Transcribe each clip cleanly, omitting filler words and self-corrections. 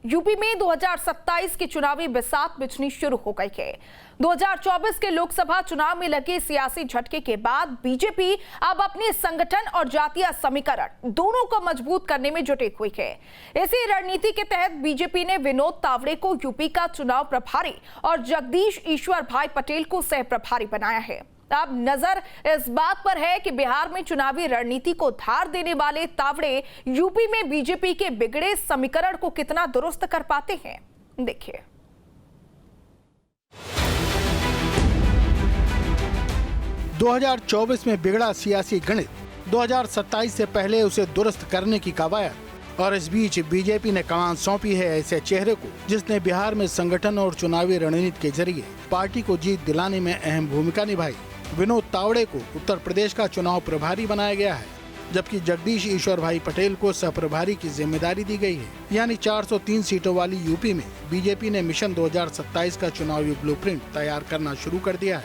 UP में 2027 की चुनावी बिसात बिछनी शुरू हो गई है। 2024 के लोकसभा चुनाव में लगे सियासी झटके के बाद बीजेपी अब अपने संगठन और जातीय समीकरण दोनों को मजबूत करने में जुटी हुई है। इसी रणनीति के तहत बीजेपी ने विनोद तावड़े को यूपी का चुनाव प्रभारी और जगदीश ईश्वर भाई पटेल को सह प्रभारी बनाया है। अब नजर इस बात पर है कि बिहार में चुनावी रणनीति को धार देने वाले तावड़े यूपी में बीजेपी के बिगड़े समीकरण को कितना दुरुस्त कर पाते हैं। देखिए। – 2024 में बिगड़ा सियासी गणित, 2027 से पहले उसे दुरुस्त करने की कवायद। और इस बीच बीजेपी ने कमान सौंपी है ऐसे चेहरे को जिसने बिहार में संगठन और चुनावी रणनीति के जरिए पार्टी को जीत दिलाने में अहम भूमिका निभाई। विनोद तावड़े को उत्तर प्रदेश का चुनाव प्रभारी बनाया गया है, जबकि जगदीश ईश्वर भाई पटेल को सह प्रभारी की जिम्मेदारी दी गई है। यानी 403 सीटों वाली यूपी में बीजेपी ने मिशन 2027 का चुनावी ब्लूप्रिंट तैयार करना शुरू कर दिया है।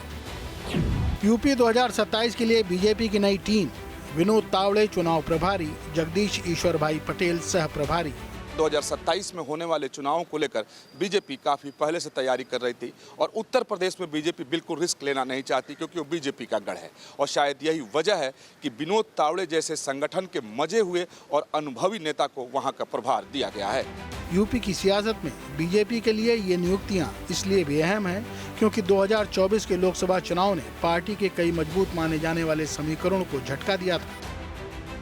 यूपी 2027 के लिए बीजेपी की नई टीम: विनोद तावड़े चुनाव प्रभारी, जगदीश ईश्वर भाई पटेल सह प्रभारी। 2027 में होने वाले चुनावों को लेकर बीजेपी काफ़ी पहले से तैयारी कर रही थी और उत्तर प्रदेश में बीजेपी बिल्कुल रिस्क लेना नहीं चाहती, क्योंकि वो बीजेपी का गढ़ है। और शायद यही वजह है कि विनोद तावड़े जैसे संगठन के मजे हुए और अनुभवी नेता को वहां का प्रभार दिया गया है। यूपी की सियासत में बीजेपी के लिए ये नियुक्तियां इसलिए भी अहम है क्योंकि 2024 के लोकसभा चुनाव ने पार्टी के कई मजबूत माने जाने वाले समीकरणों को झटका दिया था।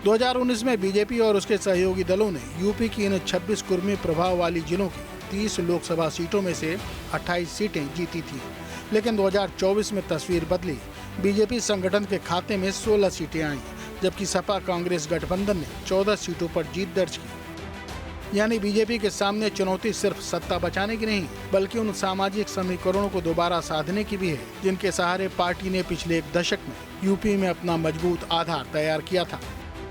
2019 में बीजेपी और उसके सहयोगी दलों ने यूपी की इन 26 कुर्मी प्रभाव वाली जिलों की 30 लोकसभा सीटों में से 28 सीटें जीती थी। लेकिन 2024 में तस्वीर बदली। बीजेपी संगठन के खाते में 16 सीटें आईं, जबकि सपा कांग्रेस गठबंधन ने 14 सीटों पर जीत दर्ज की। यानी बीजेपी के सामने चुनौती सिर्फ सत्ता बचाने की नहीं, बल्कि उन सामाजिक समीकरणों को दोबारा साधने की भी है जिनके सहारे पार्टी ने पिछले एक दशक में यूपी में अपना मजबूत आधार तैयार किया था।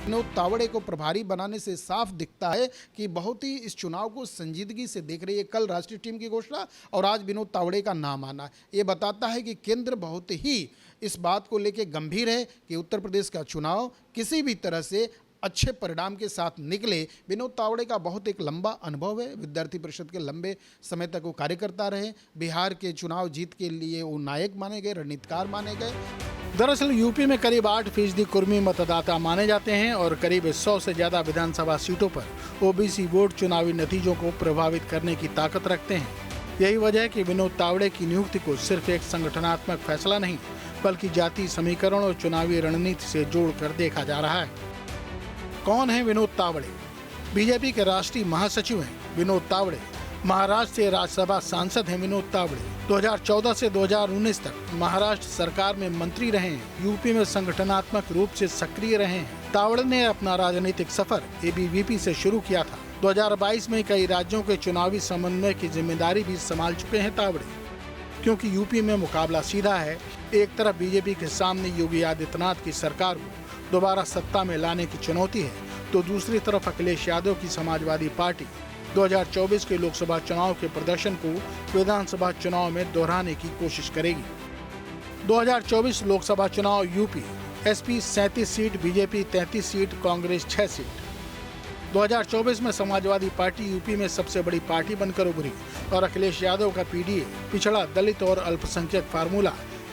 विनोद तावड़े को प्रभारी बनाने से साफ दिखता है कि बहुत ही इस चुनाव को संजीदगी से देख रही है। कल राष्ट्रीय टीम की घोषणा और आज विनोद तावड़े का नाम आना, ये बताता है कि केंद्र बहुत ही इस बात को लेकर गंभीर है कि उत्तर प्रदेश का चुनाव किसी भी तरह से अच्छे परिणाम के साथ निकले। विनोद तावड़े का बहुत एक लंबा अनुभव है, विद्यार्थी परिषद के लंबे समय तक वो कार्यकर्ता रहे। बिहार के चुनाव जीत के लिए वो नायक माने गए, रणनीतिकार माने गए। दरअसल यूपी में करीब 8% कुर्मी मतदाता माने जाते हैं और करीब 100 से ज्यादा विधानसभा सीटों पर ओबीसी वोट चुनावी नतीजों को प्रभावित करने की ताकत रखते हैं। यही वजह है कि विनोद तावड़े की नियुक्ति को सिर्फ एक संगठनात्मक फैसला नहीं, बल्कि जातीय समीकरण और चुनावी रणनीति से जोड़कर देखा जा रहा है। कौन है विनोद तावड़े? बीजेपी के राष्ट्रीय महासचिव हैं विनोद तावड़े। महाराष्ट्र से राज्यसभा सांसद हैं विनोद तावड़े। 2014 से 2019 तक महाराष्ट्र सरकार में मंत्री रहे हैं। यूपी में संगठनात्मक रूप से सक्रिय रहे हैं। तावड़े ने अपना राजनीतिक सफर एबीवीपी से शुरू किया था। 2022 में कई राज्यों के चुनावी समन्वय की जिम्मेदारी भी संभाल चुके हैं तावड़े। क्योंकि यूपी में मुकाबला सीधा है। एक तरफ बीजेपी के सामने योगी आदित्यनाथ की सरकार को दोबारा सत्ता में लाने की चुनौती है, तो दूसरी तरफ अखिलेश यादव की समाजवादी पार्टी 2024 के लोकसभा चुनाव के प्रदर्शन को विधानसभा चुनाव में दोहराने की कोशिश करेगी। 2024 लोकसभा चुनाव UP: SP 37 seat, BJP 33 seat, Congress 6 seat. 2024 में समाजवादी पार्टी यूपी में सबसे बड़ी पार्टी बनकर उभरी और अखिलेश यादव का पीडीए, पिछड़ा, दलित और अल्पसंख्यक फार्मूला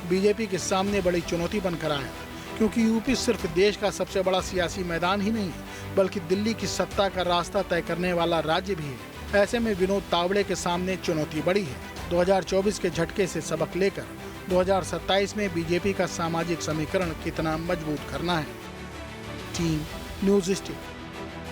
बीजेपी के सामने बड़ी चुनौती बनकर आया। क्योंकि यूपी सिर्फ देश का सबसे बड़ा सियासी मैदान ही नहीं, बल्कि दिल्ली की सत्ता का रास्ता तय करने वाला राज्य भी है। ऐसे में विनोद तावड़े के सामने चुनौती बड़ी है। 2024 के झटके से सबक लेकर 2027 में बीजेपी का सामाजिक समीकरण कितना मजबूत करना है। Team news state.